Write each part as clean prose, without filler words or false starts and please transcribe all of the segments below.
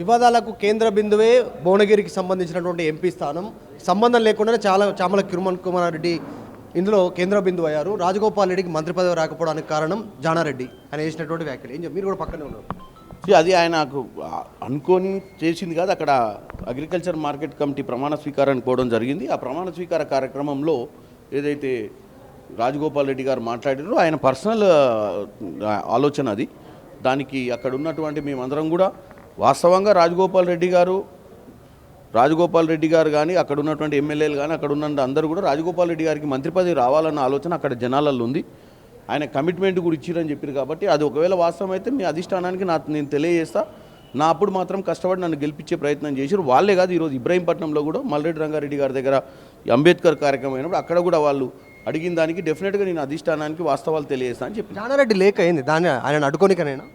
వివాదాలకు కేంద్ర బిందువే భువనగిరికి సంబంధించినటువంటి ఎంపీ స్థానం. సంబంధం లేకుండానే చామల కిరణ్ కుమార్ రెడ్డి ఇందులో కేంద్ర బిందువు అయ్యారు. రాజగోపాల్ రెడ్డికి మంత్రి పదవి రాకపోవడానికి కారణం జానారెడ్డి ఆయన చేసినటువంటి వ్యాఖ్యలు. ఏం మీరు కూడా పక్కనే ఉన్నారు. అది ఆయనకు అనుకోని చేసింది కాదు. అక్కడ అగ్రికల్చర్ మార్కెట్ కమిటీ ప్రమాణ స్వీకారానికి పోవడం జరిగింది. ఆ ప్రమాణ స్వీకార కార్యక్రమంలో ఏదైతే రాజగోపాల్ రెడ్డి గారు మాట్లాడారో ఆయన పర్సనల్ ఆలోచన అది. దానికి అక్కడ ఉన్నటువంటి మేమందరం కూడా వాస్తవంగా రాజగోపాల్ రెడ్డి గారు కానీ అక్కడ ఉన్నటువంటి ఎమ్మెల్యేలు కానీ అక్కడ ఉన్న అందరూ కూడా రాజగోపాల్ రెడ్డి గారికి మంత్రి పదవి రావాలన్న ఆలోచన అక్కడ జనాలలో ఉంది. ఆయన కమిట్మెంట్ కూడా ఇచ్చిరని చెప్పారు కాబట్టి అది ఒకవేళ వాస్తవం అయితే మీ అధిష్టానానికి నేను తెలియజేస్తా. నా అప్పుడు మాత్రం కష్టపడి నన్ను గెలిపించే ప్రయత్నం చేశారు. వాళ్ళే కాదు, ఈరోజు ఇబ్రాహీంపట్నంలో కూడా మల్రెడ్డి రంగారెడ్డి గారి దగ్గర అంబేద్కర్ కార్యక్రమం అయినప్పుడు అక్కడ కూడా వాళ్ళు అడిగిన దానికి డెఫినెట్గా నేను అధిష్టానానికి వాస్తవాలు తెలియజేస్తా అని చెప్పి. జానారెడ్డి లేక అయింది దాన్ని ఆయన అడ్డుకోనికనైనా.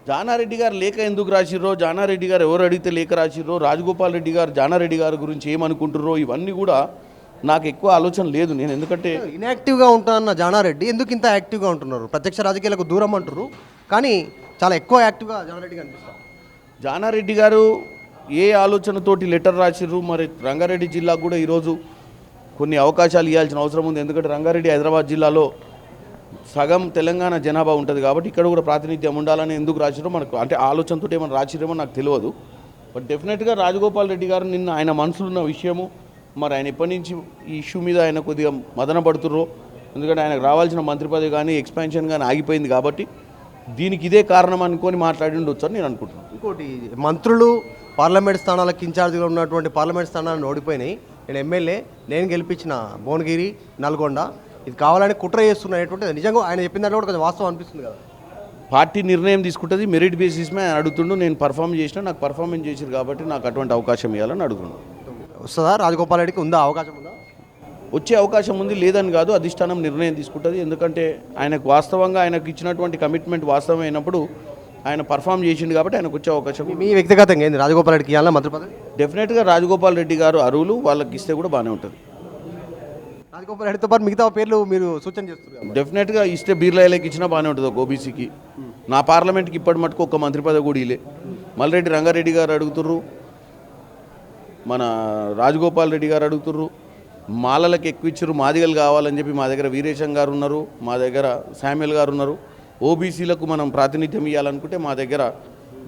జానారెడ్డి గారు లేఖ ఎందుకు రాసిర్రో, జానారెడ్డి గారు ఎవరు అడిగితే లేఖ రాసిర్రో, రాజగోపాల్ రెడ్డి గారు జానారెడ్డి గారి గురించి ఏమనుకుంటుర్రో ఇవన్నీ కూడా నాకు ఎక్కువ ఆలోచన లేదు. నేను ఎందుకంటే ఇన్యాక్టివ్గా ఉంటానన్న జానారెడ్డి ఎందుకు ఇంత యాక్టివ్గా ఉంటున్నారు? ప్రత్యక్ష రాజకీయాలకు దూరం అంటారు కానీ చాలా ఎక్కువ యాక్టివ్గా జానారెడ్డి కనిపిస్తారు. జానారెడ్డి గారు ఏ ఆలోచనతోటి లెటర్ రాసిర్రు, మరి రంగారెడ్డి జిల్లాకు కూడా ఈరోజు కొన్ని అవకాశాలు ఇవ్వాల్సిన అవసరం ఉంది. ఎందుకంటే రంగారెడ్డి హైదరాబాద్ జిల్లాలో సగం తెలంగాణ జనాభా ఉంటుంది కాబట్టి ఇక్కడ కూడా ప్రాతినిధ్యం ఉండాలని ఎందుకు రాసిరో మనకు అంటే ఆలోచనతో ఏమైనా రాసిరేమో నాకు తెలియదు. బట్ డెఫినెట్గా రాజగోపాల్ రెడ్డి గారు నిన్న ఆయన మనసులో ఉన్న విషయము, మరి ఆయన ఎప్పటి నుంచి ఈ ఇష్యూ మీద ఆయన కొద్దిగా మదన పడుతుర్రో, ఎందుకంటే ఆయనకు రావాల్సిన మంత్రి పదవి కానీ ఎక్స్పాన్షన్ కానీ ఆగిపోయింది కాబట్టి దీనికి ఇదే కారణం అనుకొని మాట్లాడి ఉండొచ్చు అని నేను అనుకుంటున్నాను. ఇంకోటి, మంత్రులు పార్లమెంట్ స్థానాలకు ఇన్ఛార్జ్గా ఉన్నటువంటి పార్లమెంట్ స్థానాలను ఓడిపోయినాయి. నేను ఎమ్మెల్యే, నేను గెలిపించిన భువనగిరి, నల్గొండ, ఇది కావాలని కుట్ర చేస్తున్నటువంటిది నిజంగా ఆయన చెప్పిన దాంట్లో కూడా కొంచెం వాస్తవం అనిపిస్తుంది కదా. పార్టీ నిర్ణయం తీసుకుంటుంది, మెరిట్ బేసిస్ మీద ఆయన అడుగుతుండు. నేను పర్ఫామ్ చేసినా, నాకు పర్ఫార్మెన్స్ చేశారు కాబట్టి నాకు అటువంటి అవకాశం ఇవ్వాలని అడుగుతున్నాను. వస్తుందా రాజగోపాల్ రెడ్డికి? ఉందా అవకాశం? ఉందా? వచ్చే అవకాశం ఉంది, లేదని కాదు. అధిష్టానం నిర్ణయం తీసుకుంటుంది. ఎందుకంటే ఆయనకు వాస్తవంగా ఆయనకు ఇచ్చినటువంటి కమిట్మెంట్ వాస్తవం అయినప్పుడు ఆయన పర్ఫామ్ చేసిండు కాబట్టి ఆయనకు వచ్చే అవకాశం. మీ వ్యక్తిగతంగా ఏంది రాజగోపాల్ రెడ్డికి ఇవ్వాలా మంత్రి పదవి? డెఫినెట్గా రాజగోపాల్ రెడ్డి గారు అరువులు వాళ్ళకి ఇస్తే కూడా బాగానే ఉంటుంది. రాజగోపాల్ రెడ్డితో పాటు మిగతా పేర్లు మీరు సూచన చేస్తున్నారు. డెఫినెట్గా ఇస్తే బీర్లాయలకి ఇచ్చినా బాగానే ఉంటుంది. ఒక ఓబీసీకి నా పార్లమెంట్కి ఇప్పటి మటుకు ఒక మంత్రి పదవి కూడా ఇలే. మల్రెడ్డి రంగారెడ్డి గారు అడుగుతుర్రు, మన రాజగోపాల్ రెడ్డి గారు అడుగుతుర్రు. మాలలకు ఎక్కువ ఇచ్చారు, మాదిగలు కావాలని చెప్పి మా దగ్గర వీరేశం గారు ఉన్నారు, మా దగ్గర శామ్యుల్ గారు ఉన్నారు. ఓబీసీలకు మనం ప్రాతినిధ్యం ఇవ్వాలనుకుంటే మా దగ్గర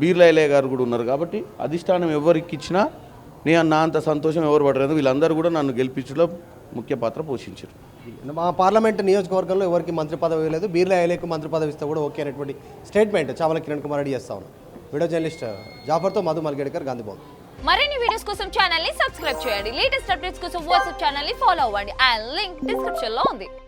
బీర్లాయలయ్య గారు కూడా ఉన్నారు. కాబట్టి అధిష్టానం ఎవరికి ఇచ్చినా నేను నా అంత సంతోషం ఎవరు పడలేదు. వీళ్ళందరూ కూడా నన్ను గెలిపించడంలో ముఖ్య పాత్ర పోషించారు. మా పార్లమెంట్ నియోజకవర్గంలో ఎవరికి మంత్రి పదవి ఇవ్వలేదు, బీర్లాయలకు మంత్రి పదవి ఇస్తే కూడా ఓకే అనేటువంటి స్టేట్మెంట్ చామల కిరణ్ కుమార్ రెడ్డి చేస్తా ఉన్నాను. వీడియో జర్నలిస్ట్ జాఫర్తో మధు మల్గేడ్కర్, గాంధీభవన్. మరిన్ని వీడియోస్ కోసం ఛానల్ ని సబ్స్క్రైబ్ చేయండి. లేటెస్ట్ అప్డేట్స్ కోసం వాట్సాప్ ఛానల్ ని ఫాలో అవ్వండి. అండ్ లింక్ డిస్క్రిప్షన్ లో ఉంది.